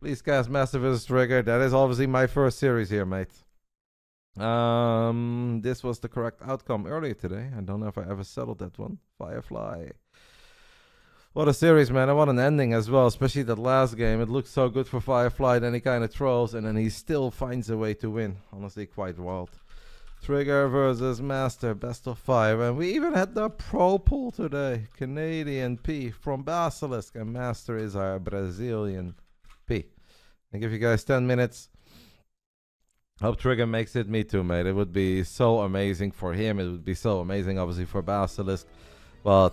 Please cast MasTeR vs. Trigger. That is obviously my first series here, mate. This was the correct outcome earlier today. I don't know if I ever settled that one. Firefly. What a series, man. I want an ending as well, especially that last game. It looked so good for Firefly, then he kind of throws, and then he still finds a way to win. Honestly, quite wild. Trigger versus MasTeR, best of 5. And we even had the pro pool today. Canadian P from BASILISK, and MasTeR is our Brazilian P. I give you guys 10 minutes. Hope Trigger makes it. Me too, mate. It would be so amazing for him. It would be so amazing, obviously, for BASILISK. But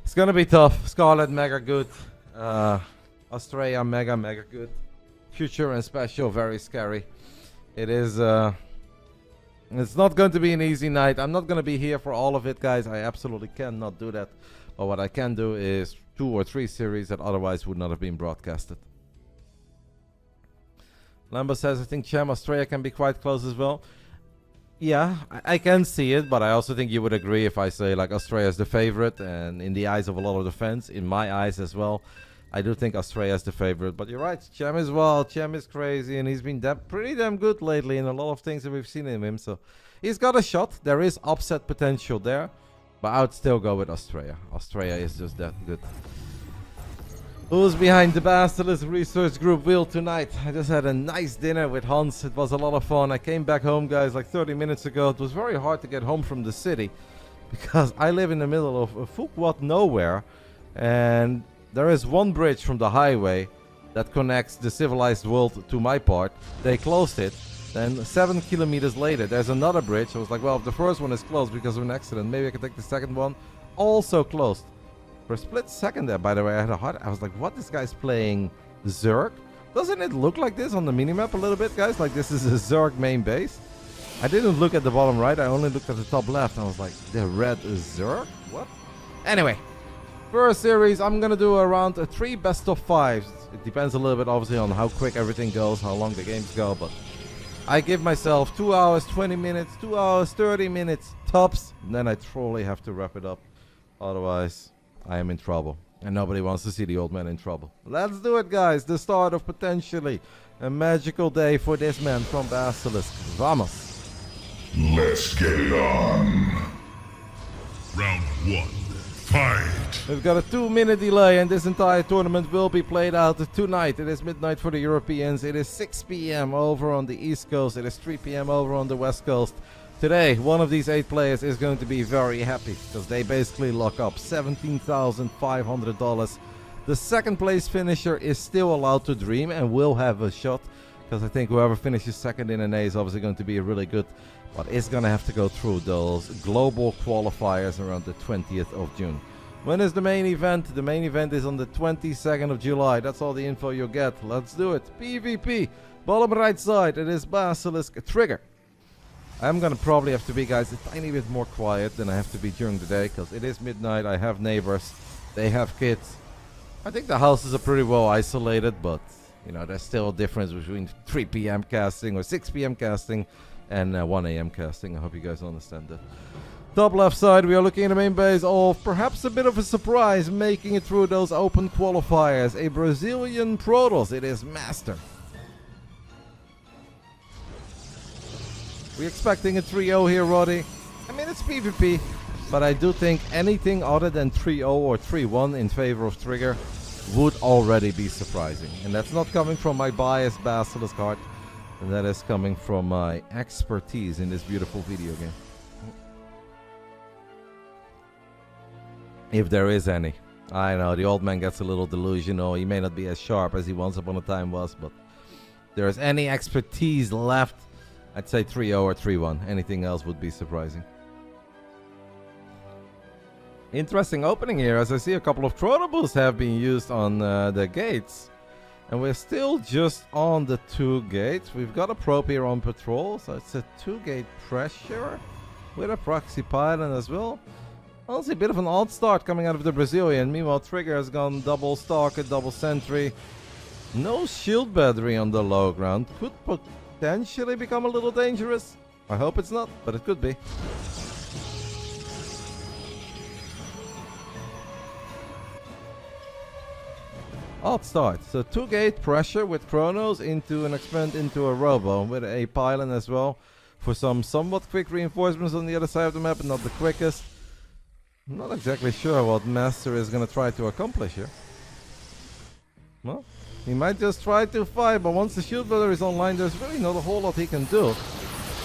it's going to be tough. Scarlet, mega good. Australia, mega good. Future and special, very scary. It is... it's not going to be an easy night. I'm not going to be here for all of it, guys. I absolutely cannot do that. But what I can do is 2 or 3 series that otherwise would not have been broadcasted. Lambo says, I think Cham Australia can be quite close as well. Yeah, I can see it, but I also think you would agree if I say like Australia is the favorite, and in the eyes of a lot of the fans, in my eyes as well, I do think Australia is the favorite. But you're right, Cham as well. Cham is crazy, and he's been pretty damn good lately in a lot of things that we've seen in him. So he's got a shot. There is upset potential there, but I would still go with Australia. Australia is just that good. Who's behind the BASILISK research group wheel tonight? I just had a nice dinner with Hans. It was a lot of fun. I came back home, guys, like 30 minutes ago. It was very hard to get home from the city because I live in the middle of Fuquot nowhere, and there is one bridge from the highway that connects the civilized world to my part. They closed it. Then 7 kilometers later, there's another bridge. I was like, well, if the first one is closed because of an accident, maybe I can take the second one. Also closed. For a split second there, by the way, I had a heart. I was like, what? This guy's playing Zerg? Doesn't it look like this on the minimap a little bit, guys? Like this is a Zerg main base. I didn't look at the bottom right. I only looked at the top left. I was like, the red is Zerg? What? Anyway, first series, I'm going to do around 3 best of 5s. It depends a little bit, obviously, on how quick everything goes, how long the games go. But I give myself 2 hours, 20 minutes, 2 hours, 30 minutes, tops. And then I truly have to wrap it up. Otherwise, I am in trouble, and nobody wants to see the old man in trouble. Let's do it, guys. The start of potentially a magical day for this man from BASILISK. Vamos. Let's get it on. Round 1. Fight. We've got a 2-minute delay, and this entire tournament will be played out tonight. It is midnight for the Europeans. It is 6 p.m. over on the East Coast. It is 3 p.m. over on the West Coast. Today, one of these 8 players is going to be very happy because they basically lock up $17,500. The second place finisher is still allowed to dream and will have a shot because I think whoever finishes second in an A is obviously going to be really good, but is going to have to go through those global qualifiers around the 20th of June. When is the main event? The main event is on the 22nd of July. That's all the info you'll get. Let's do it. PvP. Bottom right side, it is BASILISK Trigger. I'm gonna probably have to be, guys, a tiny bit more quiet than I have to be during the day because it is midnight. I have neighbors, they have kids. I think the houses are pretty well isolated, but you know, there's still a difference between 3 p.m. casting or 6 p.m. casting and 1 a.m. casting. I hope you guys understand that. Top left side, we are looking at the main base of perhaps a bit of a surprise making it through those open qualifiers. A Brazilian Protoss, it is MasTeR. We're expecting a 3-0 here, Roddy. I mean, it's PvP, but I do think anything other than 3-0 or 3-1 in favor of Trigger would already be surprising. And that's not coming from my biased BASILISK heart, and that is coming from my expertise in this beautiful video game. If there is any. I know, the old man gets a little delusional. He may not be as sharp as he once upon a time was, but if there is any expertise left, I'd say 3-0 or 3-1. Anything else would be surprising. Interesting opening here, as I see a couple of throwables have been used on the gates. And we're still just on the 2 gates. We've got a probe here on patrol, so it's a 2-gate pressure with a proxy pylon as well. Also a bit of an odd start coming out of the Brazilian. Meanwhile, Trigger has gone double stalker, double sentry. No shield battery on the low ground. Could potentially become a little dangerous. I hope it's not, but it could be. Odd start. So 2-gate pressure with Chronos into an expand into a Robo with a pylon as well for some somewhat quick reinforcements on the other side of the map, but not the quickest. I'm not exactly sure what MasTeR is going to try to accomplish here. Well, he might just try to fight, but once the shield builder is online, there's really not a whole lot he can do.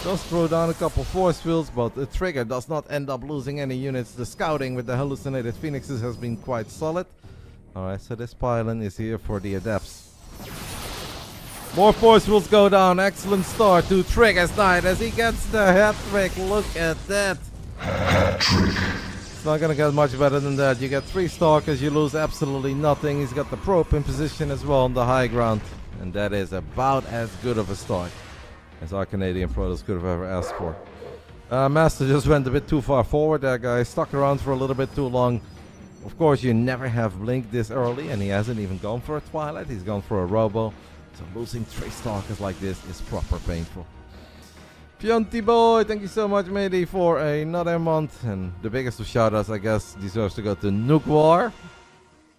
Does throw down a couple force fields, but the trigger does not end up losing any units. The scouting with the hallucinated phoenixes has been quite solid. Alright, so this pylon is here for the adepts. More force fields go down. Excellent start to Trigger's Knight as he gets the hat-trick. Look at that. Hat-trick. It's not gonna get much better than that. You get 3 Stalkers, you lose absolutely nothing. He's got the probe in position as well on the high ground. And that is about as good of a start as our Canadian Protoss could have ever asked for. MasTeR just went a bit too far forward. That guy stuck around for a little bit too long. Of course, you never have Blink this early, and he hasn't even gone for a Twilight. He's gone for a Robo. So losing 3 Stalkers like this is proper painful. Fionty boy, thank you so much, matey, for another month. And the biggest of shoutouts, I guess, deserves to go to Nuke War.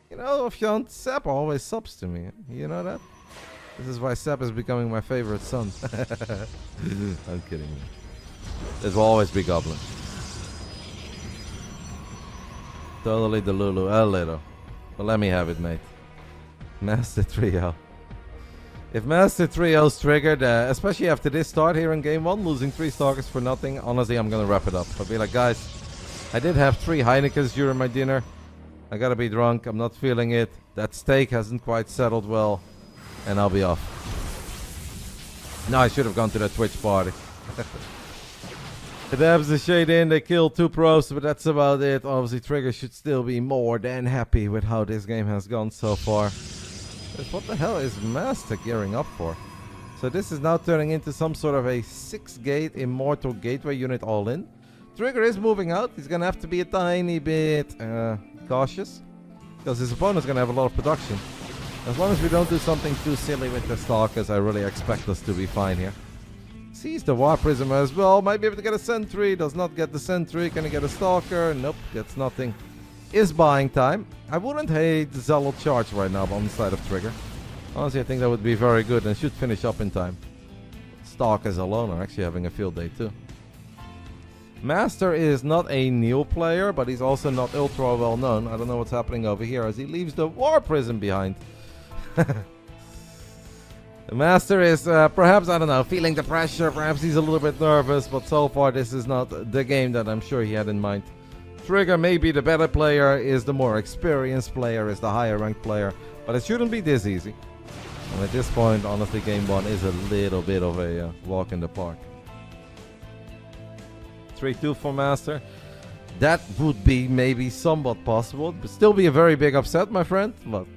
You know, Fiont, Sep always subs to me. You know that? This is why Sep is becoming my favorite son. I'm kidding you. This will always be Goblin. Totally the Lulu, a little. But let me have it, mate. MasTeR 3-0. If MasTeR 3-0's triggered, especially after this start here in game 1, losing 3 Stalkers for nothing, honestly, I'm gonna wrap it up. I'll be like, guys, I did have 3 Heinekens during my dinner. I gotta be drunk, I'm not feeling it. That steak hasn't quite settled well, and I'll be off. No, I should have gone to that Twitch party. The dabs the shade in, they killed 2 pros, but that's about it. Obviously, Trigger should still be more than happy with how this game has gone so far. But what the hell is MasTeR gearing up for? So this is now turning into some sort of a 6-gate Immortal Gateway unit all in. Trigger is moving out. He's going to have to be a tiny bit cautious, because his opponent's going to have a lot of production. As long as we don't do something too silly with the Stalkers, I really expect us to be fine here. Sees the War Prism as well. Might be able to get a Sentry. Does not get the Sentry. Can he get a Stalker? Nope, gets nothing. Is buying time. I wouldn't hate the Zealot Charge right now on the side of Trigger. Honestly, I think that would be very good and should finish up in time. Stalkers alone are actually having a field day too. MasTeR is not a new player, but he's also not ultra well known. I don't know what's happening over here as he leaves the War Prism behind. MasTeR is perhaps, I don't know, feeling the pressure. Perhaps he's a little bit nervous, but so far this is not the game that I'm sure he had in mind. Trigger may be the better player, is the more experienced player, is the higher ranked player, but it shouldn't be this easy. And at this point, honestly, game 1 is a little bit of a walk in the park. 3-2 for MasTeR. That would be maybe somewhat possible, but still be a very big upset, my friend. But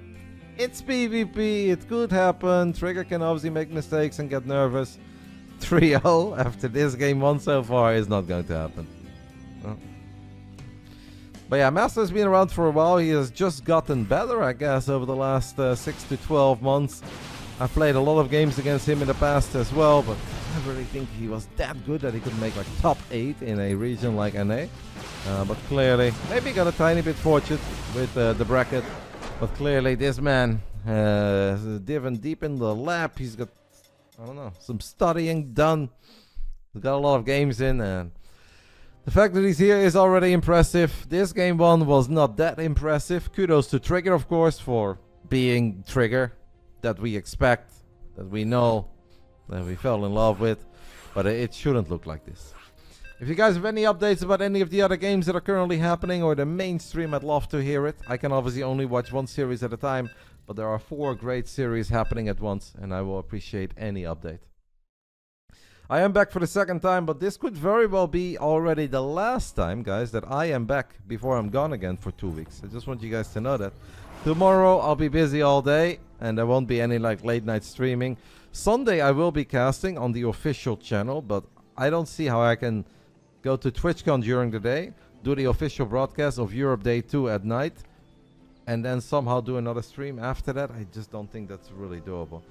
it's PvP, it could happen. Trigger can obviously make mistakes and get nervous. 3-0 after this game 1 so far is not going to happen. No. But yeah, MasTeR's been around for a while. He has just gotten better, I guess, over the last 6 to 12 months. I've played a lot of games against him in the past as well, but I don't really think he was that good that he could make like top 8 in a region like NA. But clearly, maybe got a tiny bit fortunate with the bracket. But clearly, this man is diving deep in the lab. He's got, I don't know, some studying done. He's got a lot of games in, and the fact that he's here is already impressive. This game 1 was not that impressive. Kudos to Trigger, of course, for being Trigger that we expect, that we know, that we fell in love with. But it shouldn't look like this. If you guys have any updates about any of the other games that are currently happening or the mainstream, I'd love to hear it. I can obviously only watch 1 series at a time, but there are 4 great series happening at once, and I will appreciate any update. I am back for the 2nd time, but this could very well be already the last time, guys, that I am back before I'm gone again for 2 weeks. I just want you guys to know that. Tomorrow I'll be busy all day, and there won't be any like late night streaming. Sunday I will be casting on the official channel, but I don't see how I can go to TwitchCon during the day, do the official broadcast of Europe Day 2 at night, and then somehow do another stream after that. I just don't think that's really doable.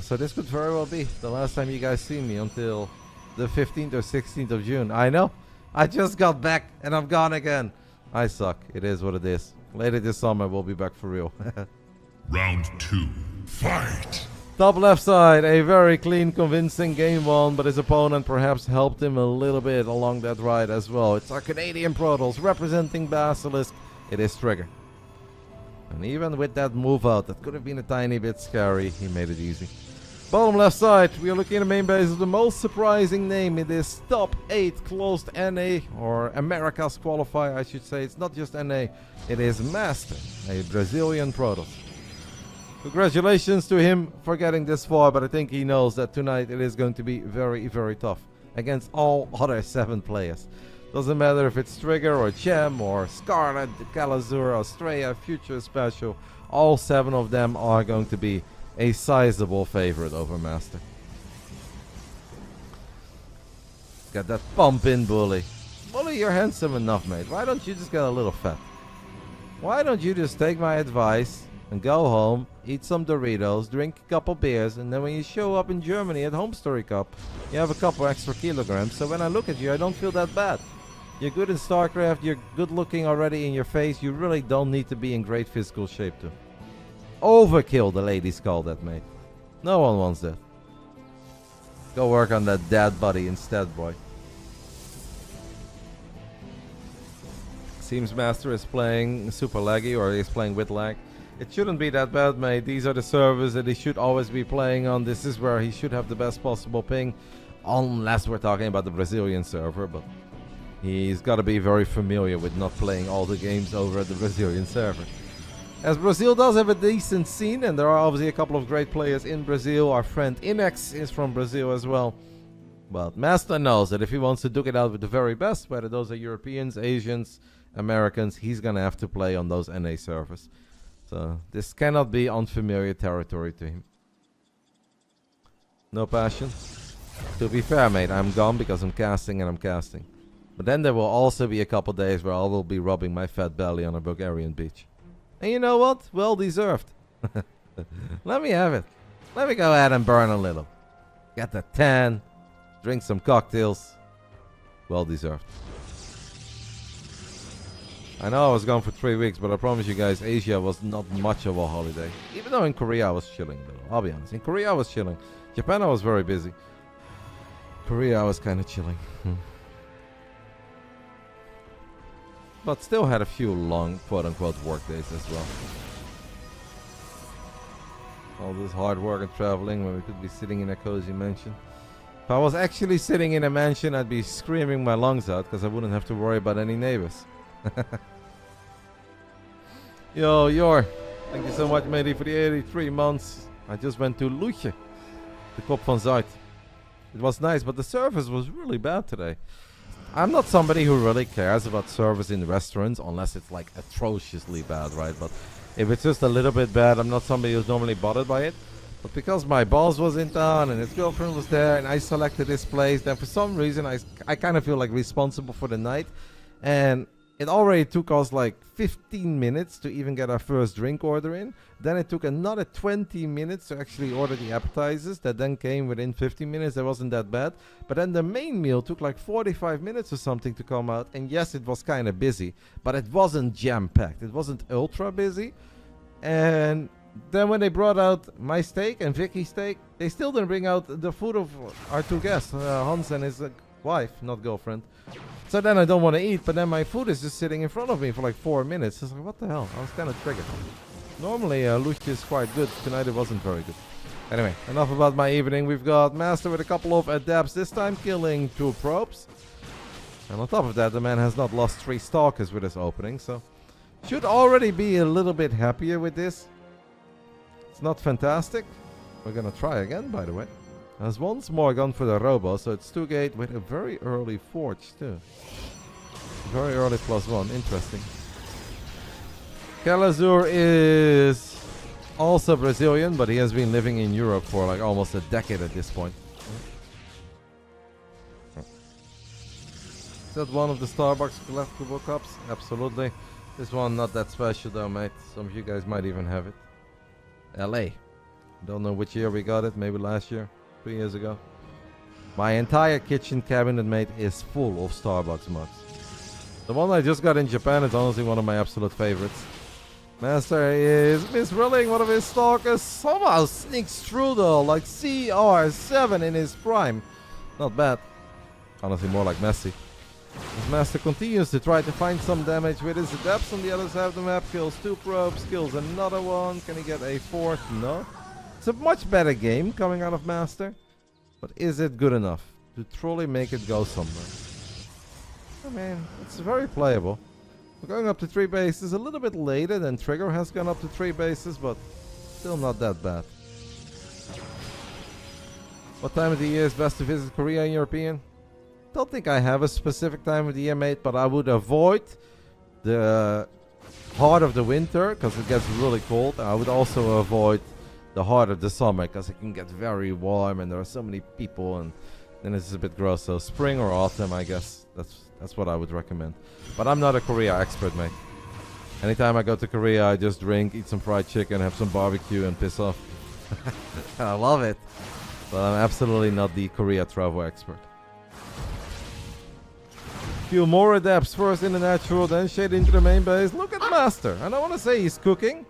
So this could very well be the last time you guys see me until the 15th or 16th of June. I know. I just got back and I'm gone again. I suck. It is what it is. Later this summer we'll be back for real. Round 2. Fight! Top left side, a very clean, convincing game won, but his opponent perhaps helped him a little bit along that ride as well. It's our Canadian Protoss representing Basilisk. It is Trigger. And even with that move out, that could have been a tiny bit scary, he made it easy. Bottom left side, we are looking at the main base of the most surprising name in this top 8 closed NA, or Americas Qualifier I should say. It's not just NA, it is MasTeR, a Brazilian Protoss. Congratulations to him for getting this far, but I think he knows that tonight it is going to be very, very tough against all other 7 players. Doesn't matter if it's Trigger or Chem or Scarlet, Calazur, Australia, Future Special, all 7 of them are going to be a sizable favorite over MasTeR. Got that pump in, Bully. Bully, you're handsome enough, mate. Why don't you just get a little fat? Why don't you just take my advice and go home, eat some Doritos, drink a couple beers, and then when you show up in Germany at Home Story Cup, you have a couple extra kilograms. So when I look at you, I don't feel that bad. You're good in Starcraft, you're good looking already in your face. You really don't need to be in great physical shape too. Overkill, the ladies call that, mate. No one wants that. Go work on that dad body instead, boy. Seems MasTeR is playing super laggy, or he's playing with lag. It shouldn't be that bad, mate. These are the servers that he should always be playing on. This is where he should have the best possible ping. Unless we're talking about the Brazilian server, but he's got to be very familiar with not playing all the games over at the Brazilian server. As Brazil does have a decent scene, and there are obviously a couple of great players in Brazil. Our friend Inex is from Brazil as well. But MasTeR knows that if he wants to duke it out with the very best, whether those are Europeans, Asians, Americans, he's going to have to play on those NA servers. So this cannot be unfamiliar territory to him. No passion. To be fair, mate, I'm gone because I'm casting and I'm casting. But then there will also be a couple days where I will be rubbing my fat belly on a Bulgarian beach. And you know what? Well deserved. Let me have it. Let me go ahead and burn a little. Get the tan. Drink some cocktails. Well deserved. I know I was gone for 3 weeks, but I promise you guys, Asia was not much of a holiday. Even though in Korea I was chilling, though. I'll be honest. In Korea I was chilling. Japan I was very busy. Korea I was kind of chilling. But still had a few long, quote-unquote, work days as well. All this hard work and traveling when we could be sitting in a cozy mansion. If I was actually sitting in a mansion, I'd be screaming my lungs out because I wouldn't have to worry about any neighbors. Yo, Yor, thank you so much, matey, for the 83 months. I just went to Loetje, the Kop van Zuid. It was nice, but the service was really bad today. I'm not somebody who really cares about service in restaurants unless it's like atrociously bad, right? But if it's just a little bit bad, I'm not somebody who's normally bothered by it. But because my boss was in town and his girlfriend was there and I selected this place, then for some reason I kind of feel like responsible for the night. And it already took us like 15 minutes to even get our first drink order in. Then it took another 20 minutes to actually order the appetizers. That then came within 15 minutes. That wasn't that bad. But then the main meal took like 45 minutes or something to come out. And yes, it was kind of busy. But it wasn't jam-packed. It wasn't ultra busy. And then when they brought out my steak and Vicky's steak, they still didn't bring out the food of our 2 guests. Hans and his wife, not girlfriend. So then I don't want to eat, but then my food is just sitting in front of me for like 4 minutes. It's like, what the hell? I was kind of triggered. Normally, Lucia is quite good. Tonight it wasn't very good. Anyway, enough about my evening. We've got MasTeR with a couple of adapts, this time killing 2 probes. And on top of that, the man has not lost 3 stalkers with his opening, so should already be a little bit happier with this. It's not fantastic. We're gonna try again, by the way. There's once more gone for the Robo, so it's 2-gate with a very early forge too. Very early +1, interesting. Calazur is also Brazilian, but he has been living in Europe for like almost a decade at this point. Is that one of the Starbucks collectible cups? Absolutely. This one not that special though, mate. Some of you guys might even have it. LA. Don't know which year we got it, maybe last year. 3 years ago. My entire kitchen cabinet, mate, is full of Starbucks mugs. The one I just got in Japan is honestly one of my absolute favorites. MasTeR is misrolling one of his Stalkers. Somehow sneaks through though, like CR7 in his prime. Not bad. Honestly, more like messy. As MasTeR continues to try to find some damage with his adepts on the other side of the map. Kills 2 probes, kills another one. Can he get a 4th? No. It's a much better game coming out of MasTeR. But is it good enough to truly make it go somewhere? I mean, it's very playable. We're going up to 3 bases a little bit later than Trigger has gone up to 3 bases, but still not that bad. What time of the year is best to visit Korea in your opinion? Don't think I have a specific time of the year, mate, but I would avoid the heart of the winter because it gets really cold. I would also avoid the heart of the summer because it can get very warm and there are so many people and then it's a bit gross. So spring or autumn, I guess that's what I would recommend. But I'm not a Korea expert, mate. Anytime I go to Korea, I just drink, eat some fried chicken, have some barbecue and piss off. I love it. But I'm absolutely not the Korea travel expert. Few more adepts, first in the natural, then shade into the main base. Look at MasTeR. I don't want to say he's cooking,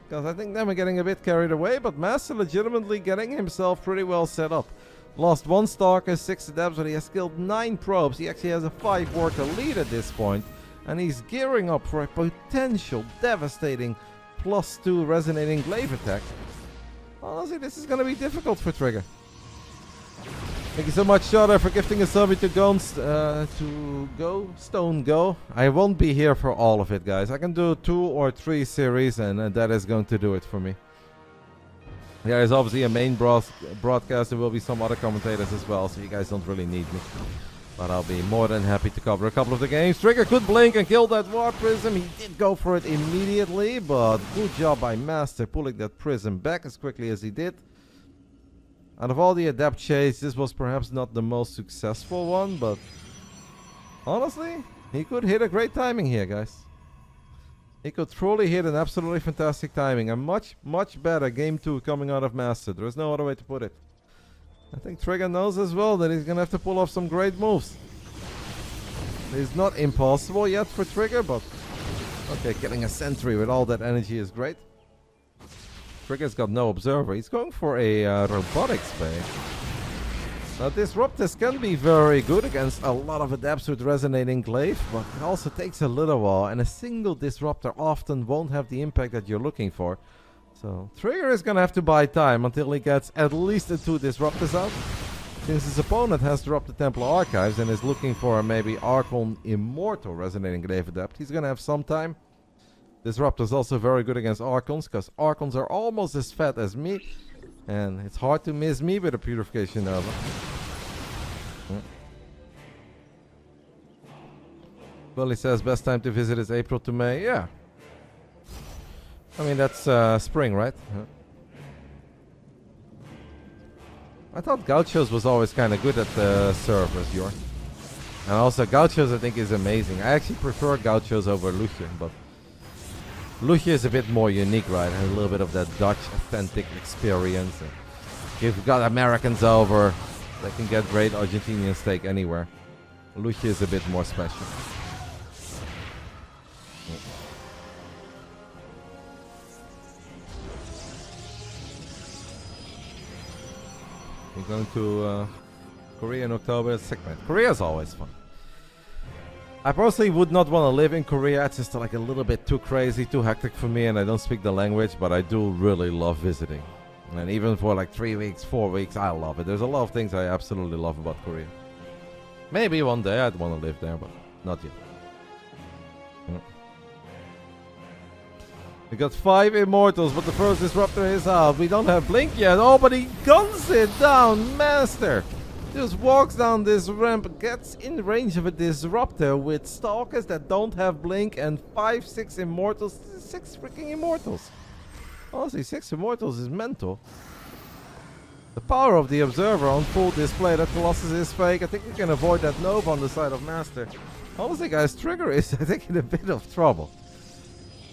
because I think then we're getting a bit carried away, but MasTeR legitimately getting himself pretty well set up. Lost 1 Stalker, 6 adepts, but he has killed 9 probes. He actually has a 5 worker lead at this point, and he's gearing up for a potential devastating +2 resonating glaive attack. Honestly, this is going to be difficult for Trigger. Thank you so much, Shudder, for gifting a sub to Stone Go. I won't be here for all of it, guys. I can do 2 or 3 series, and that is going to do it for me. There is obviously a main broadcast. There will be some other commentators as well, so you guys don't really need me. But I'll be more than happy to cover a couple of the games. Trigger could blink and kill that War Prism. He did go for it immediately, but good job by MasTeR pulling that Prism back as quickly as he did. Out of all the Adept Shades, this was perhaps not the most successful one, but honestly, he could hit a great timing here, guys. He could truly hit an absolutely fantastic timing. A much, much better Game 2 coming out of MasTeR. There is no other way to put it. I think Trigger knows as well that he's going to have to pull off some great moves. It's not impossible yet for Trigger, but okay, killing a sentry with all that energy is great. Trigger's got no observer. He's going for a robotics bay. Now disruptors can be very good against a lot of adepts with resonating glaive, but it also takes a little while, and a single disruptor often won't have the impact that you're looking for. So Trigger is gonna have to buy time until he gets at least the 2 disruptors out. Since his opponent has dropped the Templar Archives and is looking for a maybe Archon Immortal resonating glaive adept, he's gonna have some time. Disruptor is also very good against Archons, because Archons are almost as fat as me. And it's hard to miss me with a Purification Nova. Well, he says best time to visit is April to May. Yeah. I mean, that's spring, right? I thought Gauchos was always kind of good at the servers, Jorn. And also, Gauchos I think is amazing. I actually prefer Gauchos over Luthien, but Luthien is a bit more unique, right? And a little bit of that Dutch authentic experience. And if you've got Americans over, they can get great Argentinian steak anywhere. Luthien is a bit more special. We're going to Korea in October. Korea is always fun. I personally would not want to live in Korea. It's just like a little bit too crazy, too hectic for me, and I don't speak the language, but I do really love visiting. And even for like 3 weeks, 4 weeks, I love it. There's a lot of things I absolutely love about Korea. Maybe one day I'd want to live there, but not yet. We got 5 Immortals, but the first Disruptor is out. We don't have Blink yet. Oh, but he guns it down. MasTeR just walks down this ramp, gets in range of a Disruptor with Stalkers that don't have Blink, and 5, 6 Immortals. 6 freaking Immortals. Honestly, 6 Immortals is mental. The power of the Observer on full display. That Colossus is fake. I think we can avoid that Nova on the side of MasTeR. Honestly, guys, Trigger is, I think, in a bit of trouble.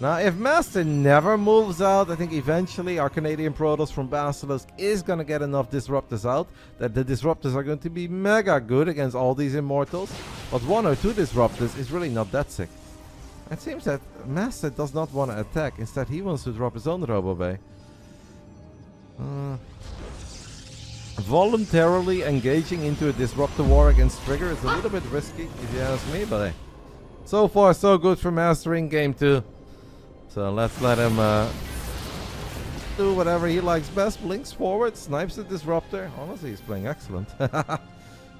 Now, if MasTeR never moves out, I think eventually our Canadian Protoss from Basilisk is going to get enough Disruptors out that the Disruptors are going to be mega good against all these Immortals. But 1 or 2 Disruptors is really not that sick. It seems that MasTeR does not want to attack. Instead, he wants to drop his own Robo Bay. Voluntarily engaging into a Disruptor War against Trigger is a little bit risky, if you ask me, but hey. So far, so good for MasTeR in game 2. So let's let him do whatever he likes best. Blinks forward, snipes the Disruptor. Honestly, he's playing excellent.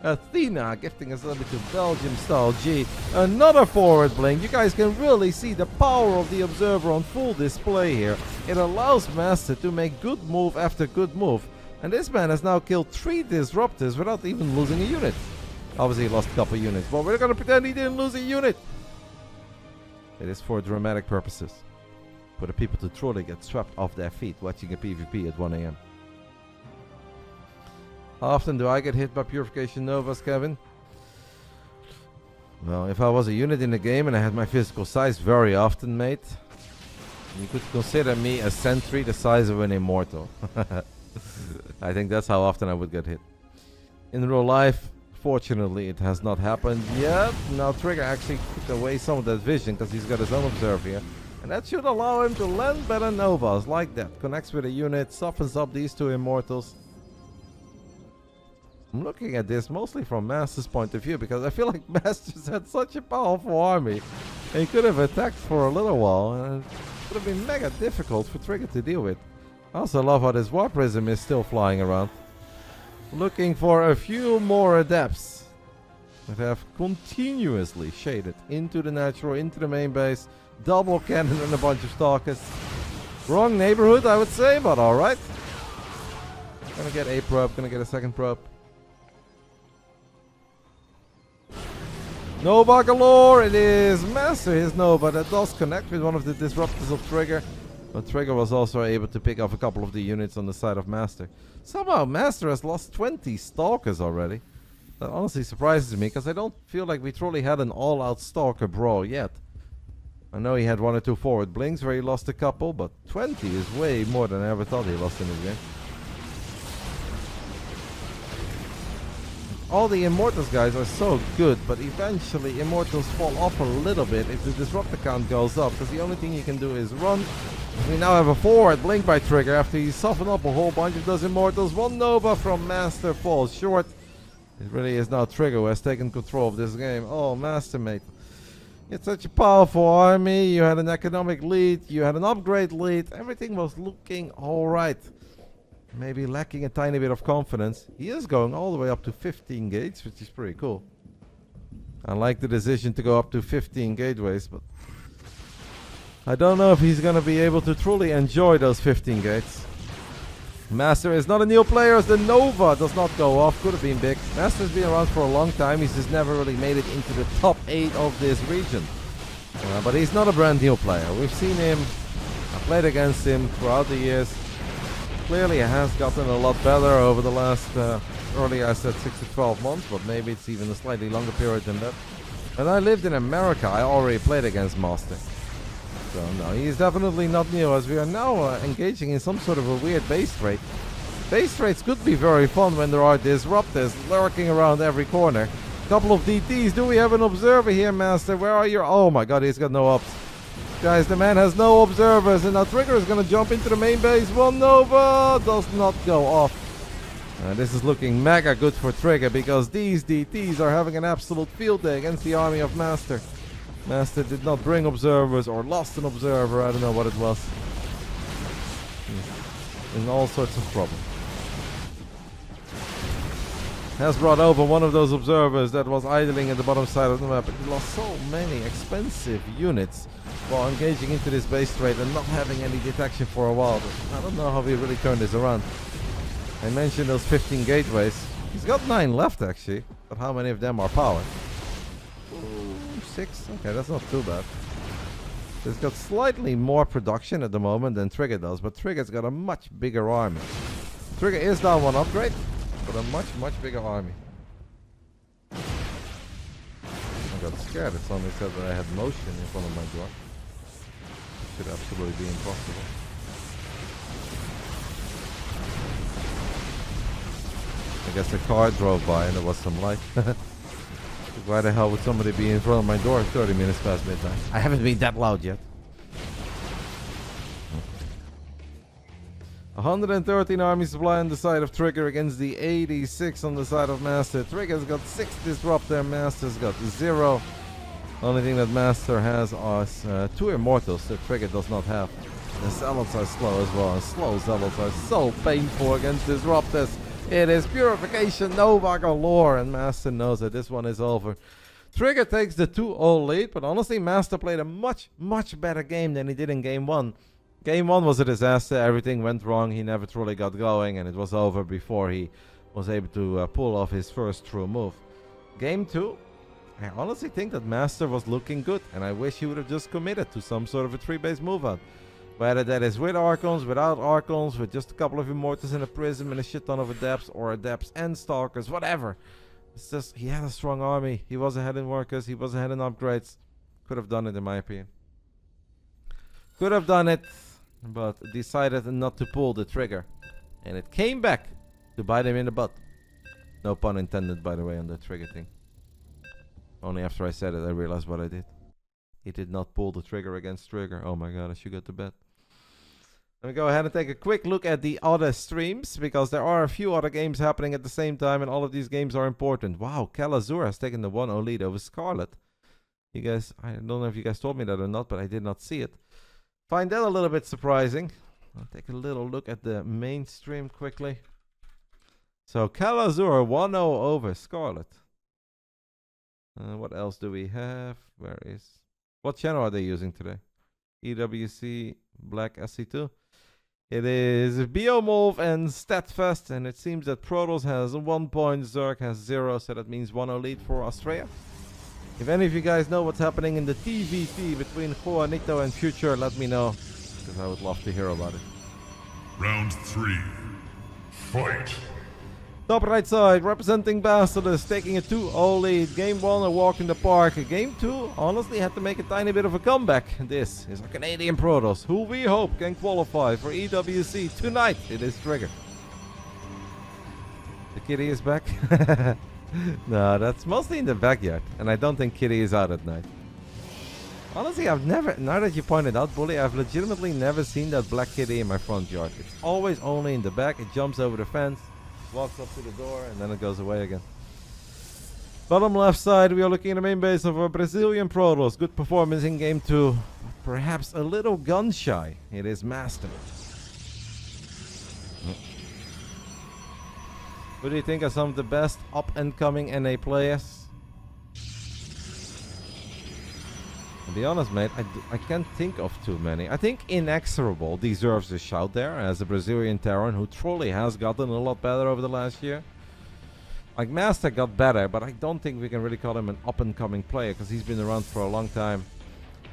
Athena gifting us a little bit to Belgium style G. Another forward blink. You guys can really see the power of the Observer on full display here. It allows MasTeR to make good move after good move. And this man has now killed 3 Disruptors without even losing a unit. Obviously he lost a couple units, but we're gonna pretend he didn't lose a unit. It is for dramatic purposes. For the people to truly get swept off their feet watching a PvP at 1 AM. How often do I get hit by Purification Novas, Kevin? Well, if I was a unit in the game and I had my physical size, very often, mate. You could consider me a sentry the size of an immortal. I think that's how often I would get hit. In real life, fortunately, it has not happened yet. Now Trigger actually took away some of that vision because he's got his own Observer here. And that should allow him to land better Novas like that. Connects with a unit, softens up these 2 immortals. I'm looking at this mostly from MasTeR's point of view because I feel like MasTER's had such a powerful army. And he could have attacked for a little while and it would have been mega difficult for Trigger to deal with. I also love how this War Prism is still flying around. Looking for a few more adepts that have continuously shaded into the natural, into the main base. Double cannon and a bunch of Stalkers. Wrong neighborhood, I would say, but alright. Gonna get a probe, gonna get a second probe. Nova galore, it is MasTER, his Nova, that does connect with one of the disruptors of Trigger. But Trigger was also able to pick off a couple of the units on the side of MasTER. Somehow MasTER has lost 20 Stalkers already. That honestly surprises me, because I don't feel like we truly had an all-out Stalker brawl yet. I know he had 1 or 2 forward blinks where he lost a couple, but 20 is way more than I ever thought he lost in this game. All the Immortals guys are so good, but eventually Immortals fall off a little bit if the Disruptor count goes up, because the only thing you can do is run. We now have a forward blink by Trigger after he softened up a whole bunch of those Immortals. 1 Nova from MasTER falls short. It really is now Trigger who has taken control of this game. Oh, MasTER, mate. It's such a powerful army. You had an economic lead. You had an upgrade lead. Everything was looking alright. Maybe lacking a tiny bit of confidence. He is going all the way up to 15 gates, which is pretty cool. I like the decision to go up to 15 gateways, but I don't know if he's going to be able to truly enjoy those 15 gates. MasTER is not a new player as the Nova does not go off. Could have been big. MasTER's been around for a long time. He's just never really made it into the top 8 of this region. But he's not a brand new player. We've seen him. I played against him throughout the years. Clearly has gotten a lot better over the last, earlier I said 6 to 12 months, but maybe it's even a slightly longer period than that. When I lived in America, I already played against MasTER. So no, he's definitely not new, as we are now engaging in some sort of a weird base trade. Base trades could be very fun when there are disruptors lurking around every corner. Couple of DTs, do we have an observer here, MasTER? Where are you? Oh my god, he's got no ops. Guys, the man has no observers, and now Trigger is going to jump into the main base. 1 Nova does not go off. This is looking mega good for Trigger, because these DTs are having an absolute field day against the army of MasTER. MasTER did not bring observers, or lost an observer, I don't know what it was. In all sorts of trouble. Has brought over one of those observers that was idling at the bottom side of the map. He lost so many expensive units while engaging into this base trade and not having any detection for a while. But I don't know how we really turned this around. I mentioned those 15 gateways. He's got 9 left actually, but how many of them are powered? 6? Okay, that's not too bad. He's got slightly more production at the moment than Trigger does, but Trigger's got a much bigger army. Trigger is down 1 upgrade, but a much bigger army. I got scared. It suddenly said that I had motion in front of my door. It should absolutely be impossible. I guess a car drove by and there was some light. Why the hell would somebody be in front of my door 30 minutes past midnight? I haven't been that loud yet. 113 army supply on the side of Trigger against the 86 on the side of MasTeR. Trigger's got 6 disrupt there, MasTeR's got 0. Only thing that MasTeR has are 2 immortals that Trigger does not have. The zealots are slow as well, and slow zealots are so painful against disruptors. It is purification, Nova galore, and MasTeR knows that this one is over. Trigger takes the 2-0 lead, but honestly MasTeR played a much better game than he did in game 1. Game 1 was a disaster, everything went wrong, he never truly got going, and it was over before he was able to pull off his first true move. Game 2, I honestly think that MasTeR was looking good, and I wish he would have just committed to some sort of a 3-base move out. Whether that is with Archons, without Archons, with just a couple of Immortals and a Prism and a shit ton of Adepts, or Adepts and Stalkers, whatever. It's just, he had a strong army, he was ahead in workers, he was ahead in upgrades. Could have done it in my opinion. Could have done it, but decided not to pull the trigger. And it came back to bite him in the butt. No pun intended, by the way, on the trigger thing. Only after I said it, I realized what I did. He did not pull the trigger against Trigger. Oh my god, I should go to bed. Let me go ahead and take a quick look at the other streams, because there are a few other games happening at the same time, and all of these games are important. Wow, Kalazur has taken the 1-0 lead over Scarlet. You guys, I don't know if you guys told me that or not, but I did not see it. Find that a little bit surprising. I'll take a little look at the main stream quickly. So Kalazur 1-0 over Scarlet. What else do we have? What channel are they using today? EWC Black SC2. It is Biomolv and Statfest, and it seems that Protoss has 1 point, Zerg has 0, so that means 1-0 lead for Australia. If any of you guys know what's happening in the TVT between Juanito and Future, let me know, because I would love to hear about it. Round 3. Fight. Top right side, representing BASILISK, taking a 2-0 lead. Game 1, a walk in the park. Game 2, honestly, had to make a tiny bit of a comeback. This is our Canadian Protoss, who we hope can qualify for EWC tonight. It is Trigger. The kitty is back. No, that's mostly in the backyard, and I don't think Kitty is out at night. Honestly, I've never, now that you pointed out, Bully, I've legitimately never seen that black kitty in my front yard. It's always only in the back. It jumps over the fence, walks up to the door, and then it goes away again. Bottom left side, we are looking at the main base of a Brazilian Protoss. Good performance in game 2. Perhaps a little gun shy. It is MasTeR. What do you think are some of the best up-and-coming NA players? To be honest, mate, I can't think of too many. I think Inexorable deserves a shout there as a Brazilian Terran who truly has gotten a lot better over the last year. Like, MasTeR got better, but I don't think we can really call him an up-and-coming player because he's been around for a long time.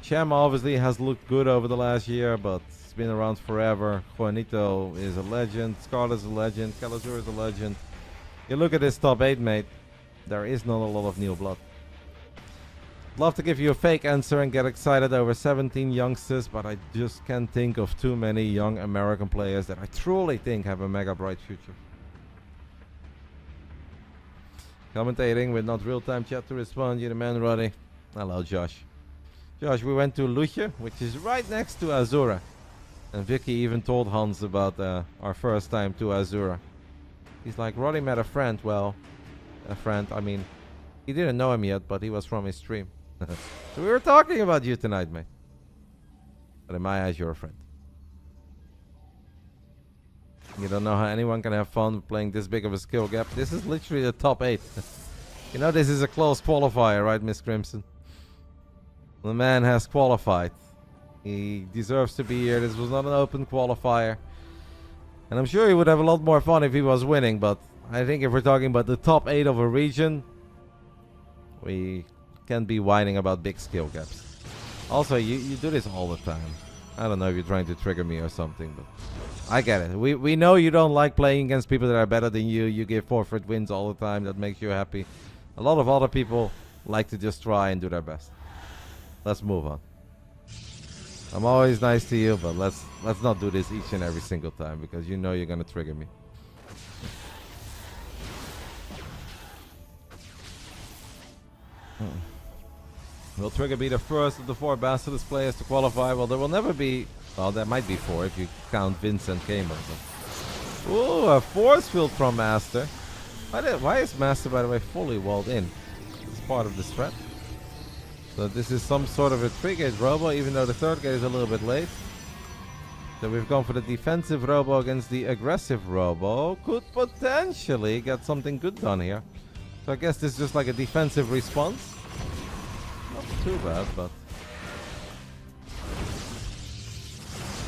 Cham obviously has looked good over the last year, but he's been around forever. Juanito is a legend. Scarlet is a legend. Kalazur is a legend. You look at this top 8, mate. There is not a lot of new blood. Love to give you a fake answer and get excited over 17 youngsters, but I just can't think of too many young American players that I truly think have a mega bright future. Commentating with not real-time chat to respond, you the man, Roddy. Hello, Josh. Josh, we went to Lucia, which is right next to Azura. And Vicky even told Hans about our first time to Azura. He's like, Roddy met a friend. Well, a friend, I mean, he didn't know him yet, but he was from his stream. So we were talking about you tonight, mate. But in my eyes, you're a friend. You don't know how anyone can have fun playing this big of a skill gap. This is literally the top 8. You know this is a closed qualifier, right, Miss Crimson? The man has qualified. He deserves to be here. This was not an open qualifier. And I'm sure he would have a lot more fun if he was winning, but I think if we're talking about the top 8 of a region, we can't be whining about big skill gaps. Also, you do this all the time. I don't know if you're trying to trigger me or something, but I get it. We know you don't like playing against people that are better than you. You give forfeit wins all the time. That makes you happy. A lot of other people like to just try and do their best. Let's move on. I'm always nice to you, but let's not do this each and every single time because you know you're gonna trigger me. Will Trigger be the first of the 4 Basilisk players to qualify? Well, there will never be... Well, there might be 4 if you count Vincent Gamer. Ooh, a force field from MasTeR. Why is MasTeR, by the way, fully walled in? It's part of the strat. So this is some sort of a 3-gate robo, even though the 3rd gate is a little bit late. So we've gone for the defensive robo against the aggressive robo. Could potentially get something good done here. So I guess this is just like a defensive response. Not too bad, but...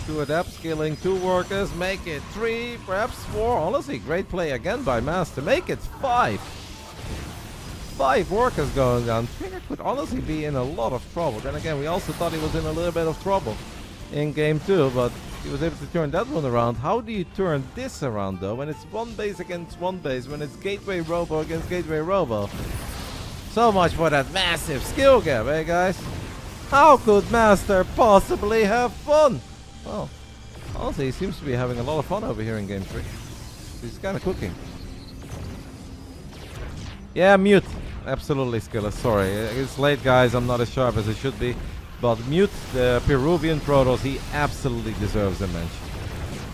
2 adapts, killing 2 workers, make it 3, perhaps 4. Honestly, great play again by MasTeR. Make it 5. 5 workers going down. Trigger could honestly be in a lot of trouble. Then again, we also thought he was in a little bit of trouble in game 2, but he was able to turn that one around. How do you turn this around though, when it's 1 base against 1 base, when it's gateway robo against gateway robo? So much for that massive skill gap, eh guys? How could MasTeR possibly have fun? Well, honestly, he seems to be having a lot of fun over here in game 3. He's kind of cooking. Yeah, mute. Absolutely, Skilla. Sorry. It's late, guys. I'm not as sharp as I should be. But Mute, the Peruvian Protoss, he absolutely deserves a mention.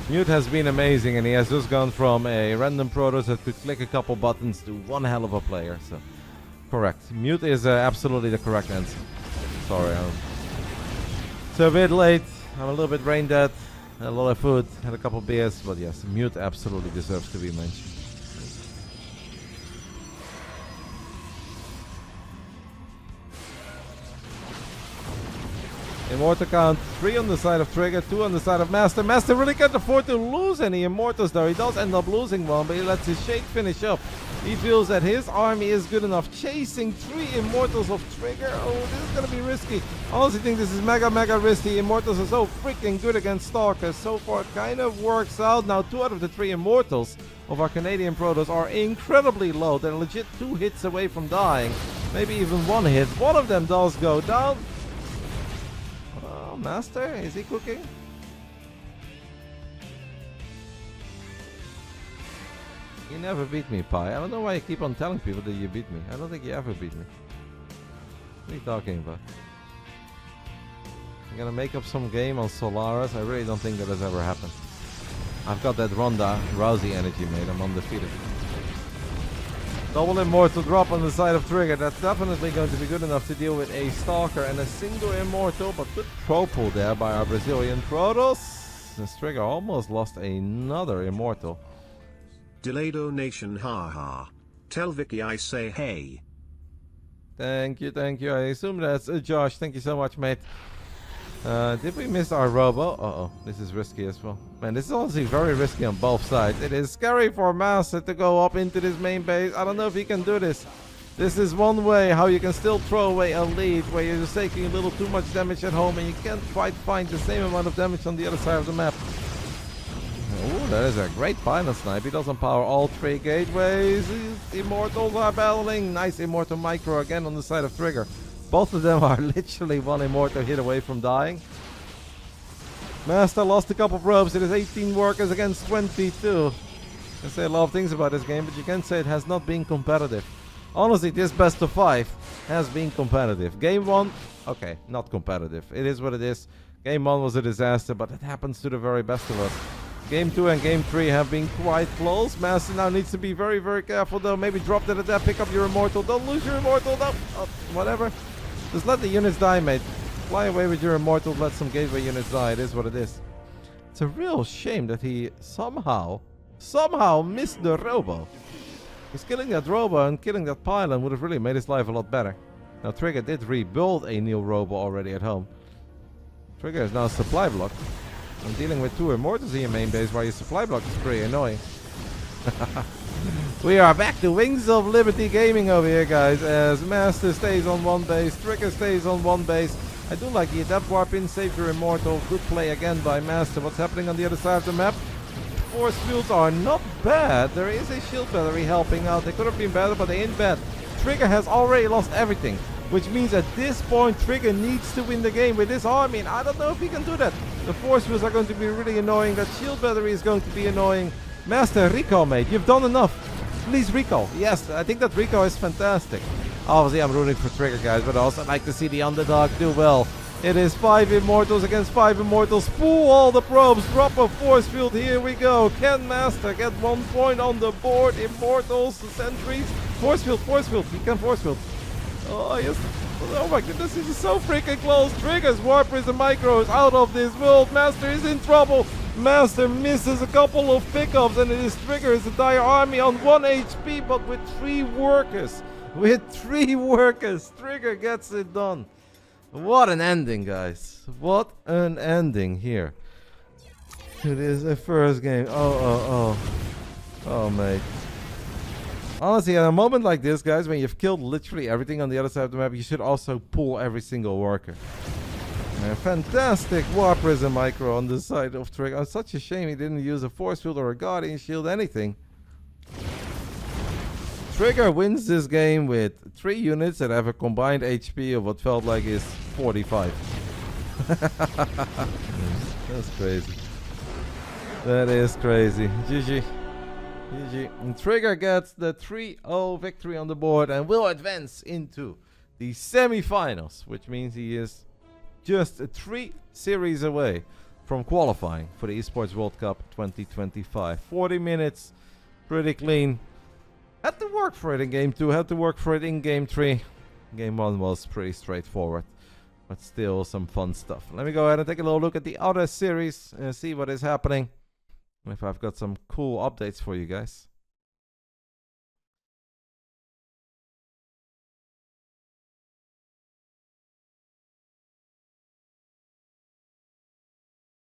Mute has been amazing, and he has just gone from a random Protoss that could click a couple buttons to one hell of a player. So, correct. Mute is absolutely the correct answer. Sorry. It's a bit late. I'm a little bit brain dead. A lot of food. Had a couple beers. But yes, Mute absolutely deserves to be mentioned. Immortal count 3 on the side of Trigger, 2 on the side of MasTeR. MasTeR really can't afford to lose any Immortals though. He does end up losing one, but he lets his Shake finish up. He feels that his army is good enough. Chasing 3 Immortals of Trigger. Oh, this is going to be risky. I honestly think this is mega risky. Immortals are so freaking good against Stalkers. So far it kind of works out. Now 2 out of the 3 Immortals of our Canadian Protoss are incredibly low. They're legit 2 hits away from dying. Maybe even 1 hit. One of them does go down. MasTeR, is he cooking? You never beat me, Pi. I don't know why you keep on telling people that you beat me. I don't think you ever beat me. What are you talking about? You're gonna make up some game on Solaris? I really don't think that has ever happened. I've got that Ronda Rousey energy, mate. I'm undefeated. Double Immortal drop on the side of Trigger. That's definitely going to be good enough to deal with a Stalker and a single Immortal, but good pro pull there by our Brazilian Protoss. This Trigger almost lost another Immortal. Delay donation, haha. Tell Vicky I say hey. Thank you, thank you. I assume that's Josh. Thank you so much, mate. Did we miss our robo? Uh-oh, this is risky as well. Man, this is honestly very risky on both sides. It is scary for MasTeR to go up into this main base. I don't know if he can do this. This is one way how you can still throw away a lead, where you're just taking a little too much damage at home and you can't quite find the same amount of damage on the other side of the map. Oh, that is a great pylon snipe. He doesn't power all 3 gateways. Immortals are battling. Nice Immortal Micro again on the side of Trigger. Both of them are literally 1 Immortal hit away from dying. MasTeR lost a couple of ropes. It is 18 workers against 22. I can say a lot of things about this game, but you can say it has not been competitive. Honestly, this best of 5 has been competitive. Game 1, okay, not competitive. It is what it is. Game 1 was a disaster, but it happens to the very best of us. Game 2 and Game 3 have been quite close. MasTeR now needs to be very careful though. Maybe drop that at that, pick up your Immortal. Don't lose your Immortal, no. Oh, whatever. Just let the units die, mate. Fly away with your Immortal, let some gateway units die. It is what it is. It's a real shame that he somehow missed the robo. Because killing that robo and killing that pylon would have really made his life a lot better. Now Trigger did rebuild a new robo already at home. Trigger is now supply blocked. I'm dealing with 2 Immortals in your main base while your supply block is pretty annoying. We are back to Wings of Liberty Gaming over here, guys, as MasTeR stays on 1 base, Trigger stays on 1 base. I do like the adapt warp in, save your Immortal. Good play again by MasTeR. What's happening on the other side of the map? Force fields are not bad. There is a shield battery helping out. They could have been better, but they ain't bad. Trigger has already lost everything, which means at this point Trigger needs to win the game with this army, and I don't know if he can do that. The force fields are going to be really annoying. That shield battery is going to be annoying. MasTeR, recall, mate. You've done enough. Please recall. Yes, I think that recall is fantastic. Obviously, I'm rooting for Trigger, guys, but I also like to see the underdog do well. It is 5 Immortals against 5 Immortals. Pull all the probes. Drop a force field. Here we go. Can MasTeR get 1 point on the board? Immortals, sentries. Force field, force field. He can force field. Oh, yes. Oh my goodness, this is so freaking close. Triggers, Warp Prism, Micros out of this world. MasTeR is in trouble. MasTeR misses a couple of pickups, and it is Trigger's entire army on 1 HP, but with 3 workers. With 3 workers, Trigger gets it done. What an ending, guys. What an ending here. It is the first game. Oh, mate. Honestly, at a moment like this, guys, when you've killed literally everything on the other side of the map, you should also pull every single worker. A fantastic Warp Prism micro on the side of Trigger. It's such a shame he didn't use a Force Field or a Guardian Shield, anything. Trigger wins this game with 3 units that have a combined HP of what felt like is 45. That's crazy. That is crazy. GG. GG. And Trigger gets the 3-0 victory on the board and will advance into the semi-finals, which means he is just 3 series away from qualifying for the Esports World Cup 2025. 40 minutes, pretty clean. Had to work for it in game 2, had to work for it in game 3. Game 1 was pretty straightforward, but still some fun stuff. Let me go ahead and take a little look at the other series and see what is happening. If I've got some cool updates for you guys.